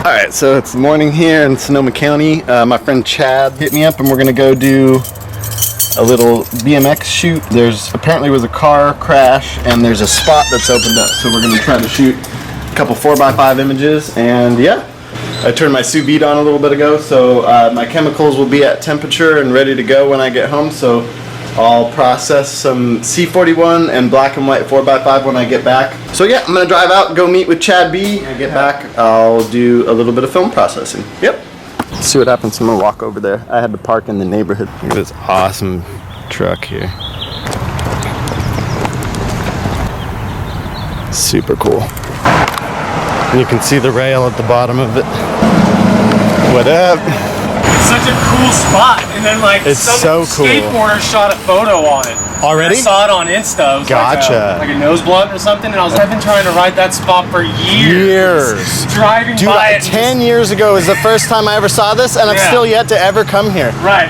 Alright, so it's morning here in Sonoma County. My friend Chad hit me up and we're gonna go do a little BMX shoot. There's apparently was a car crash and there's a spot that's opened up, so we're gonna try to shoot a couple 4x5 images. And yeah, I turned my sous vide on a little bit ago, so my chemicals will be at temperature and ready to go when I get home. So I'll process some C41 and black and white 4x5 when I get back. So yeah, I'm gonna drive out and go meet with Chad B. When I get back, I'll do a little bit of film processing. Yep. Let's see what happens. I'm gonna walk over there. I had to park in the neighborhood. Look at this awesome truck here. Super cool. And you can see the rail at the bottom of it. What up? It's such a cool spot, and then like it's some so cool. skateboarder shot a photo on it. Already? I saw it on Insta. It was gotcha. like a nose blunt or something, and I've been trying to ride that spot for years. Driving Dude, by it. 10 years ago was the first time I ever saw this, and I've still yet to ever come here. Right.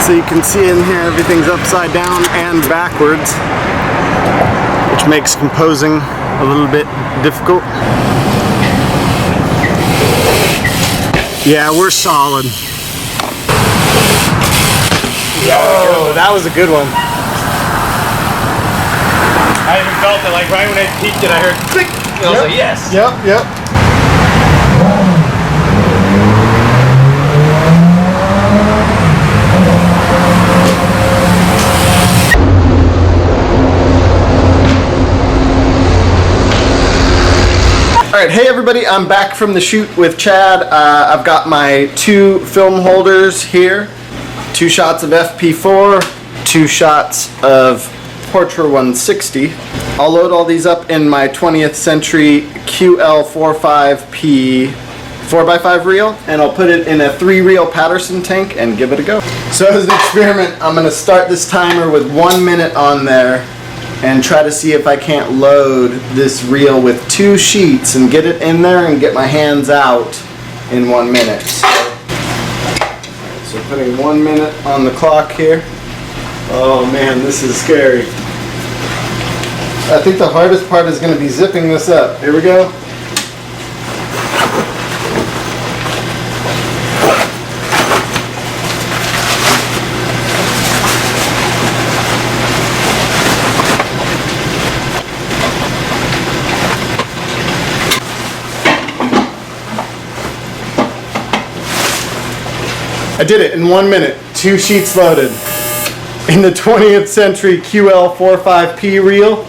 So you can see in here everything's upside down and backwards, which makes composing a little bit difficult. Yeah, we're solid. Yo, that was a good one. I even felt it, like right when I peeked it, I heard click, and I was like, yes. Yep. Alright, hey everybody, I'm back from the shoot with Chad. I've got my 2 film holders here. 2 shots of FP4, 2 shots of Portra 160. I'll load all these up in my 20th century QL45P 4x5 reel, and I'll put it in a 3-reel Patterson tank and give it a go. So as an experiment, I'm going to start this timer with 1 minute on there and try to see if I can't load this reel with 2 sheets and get it in there and get my hands out in 1 minute. So putting 1 minute on the clock here. Oh man, this is scary. I think the hardest part is going to be zipping this up. Here we go. I did it in 1 minute, 2 sheets loaded. In the 20th century QL45P reel,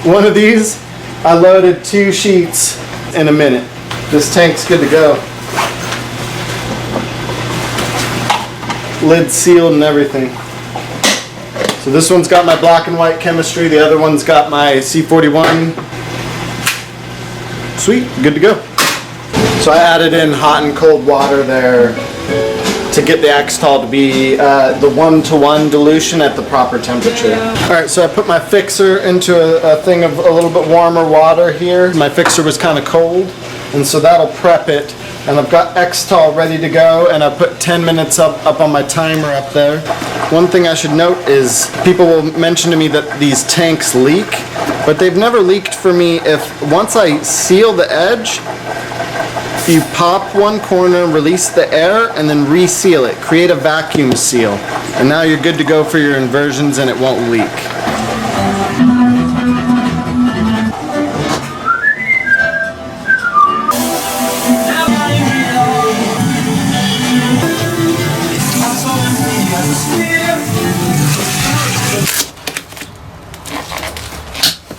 one of these, I loaded 2 sheets in a minute. This tank's good to go. Lid sealed and everything. So this one's got my black and white chemistry, the other one's got my C41. Sweet, good to go. So I added in hot and cold water there to get the X-Tol to be the 1-to-1 dilution at the proper temperature. Alright, so I put my fixer into a thing of a little bit warmer water here. My fixer was kind of cold, and so that'll prep it. And I've got X-Tol ready to go, and I put 10 minutes up on my timer up there. One thing I should note is people will mention to me that these tanks leak, but they've never leaked for me if once I seal the edge, you pop one corner, release the air, and then reseal it. Create a vacuum seal. And now you're good to go for your inversions and it won't leak.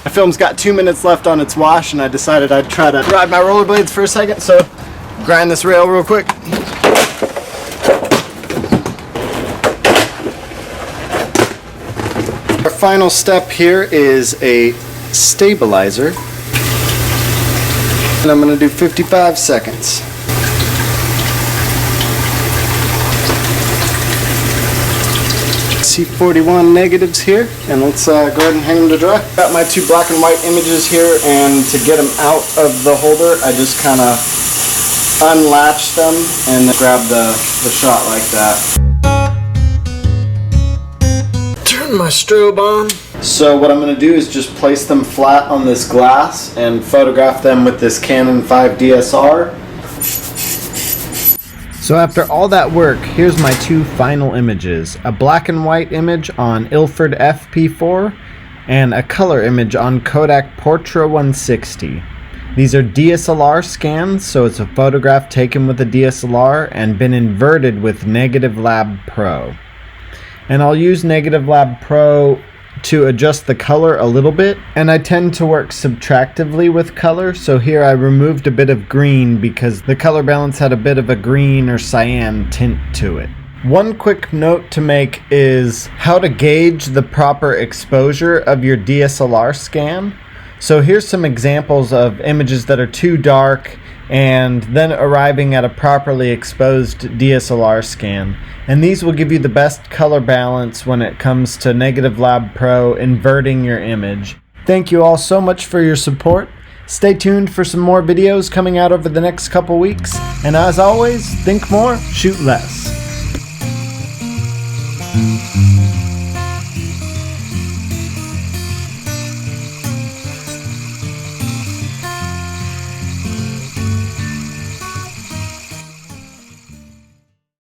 My film's got 2 minutes left on its wash, and I decided I'd try to ride my rollerblades for a second, so grind this rail real quick. Our final step here is a stabilizer, and I'm going to do 55 seconds. C41 negatives here, and let's go ahead and hang them to dry. Got my 2 black and white images here, and to get them out of the holder, I just kind of unlatch them and grab the shot like that. Turn my strobe on. So what I'm going to do is just place them flat on this glass and photograph them with this Canon 5 DSLR. So after all that work, here's my two final images. A black and white image on Ilford FP4 and a color image on Kodak Portra 160. These are DSLR scans, so it's a photograph taken with a DSLR and been inverted with Negative Lab Pro. And I'll use Negative Lab Pro to adjust the color a little bit, and I tend to work subtractively with color, so here I removed a bit of green because the color balance had a bit of a green or cyan tint to it. One quick note to make is how to gauge the proper exposure of your DSLR scan. So here's some examples of images that are too dark and then arriving at a properly exposed DSLR scan. And these will give you the best color balance when it comes to Negative Lab Pro inverting your image. Thank you all so much for your support. Stay tuned for some more videos coming out over the next couple weeks. And as always, think more, shoot less.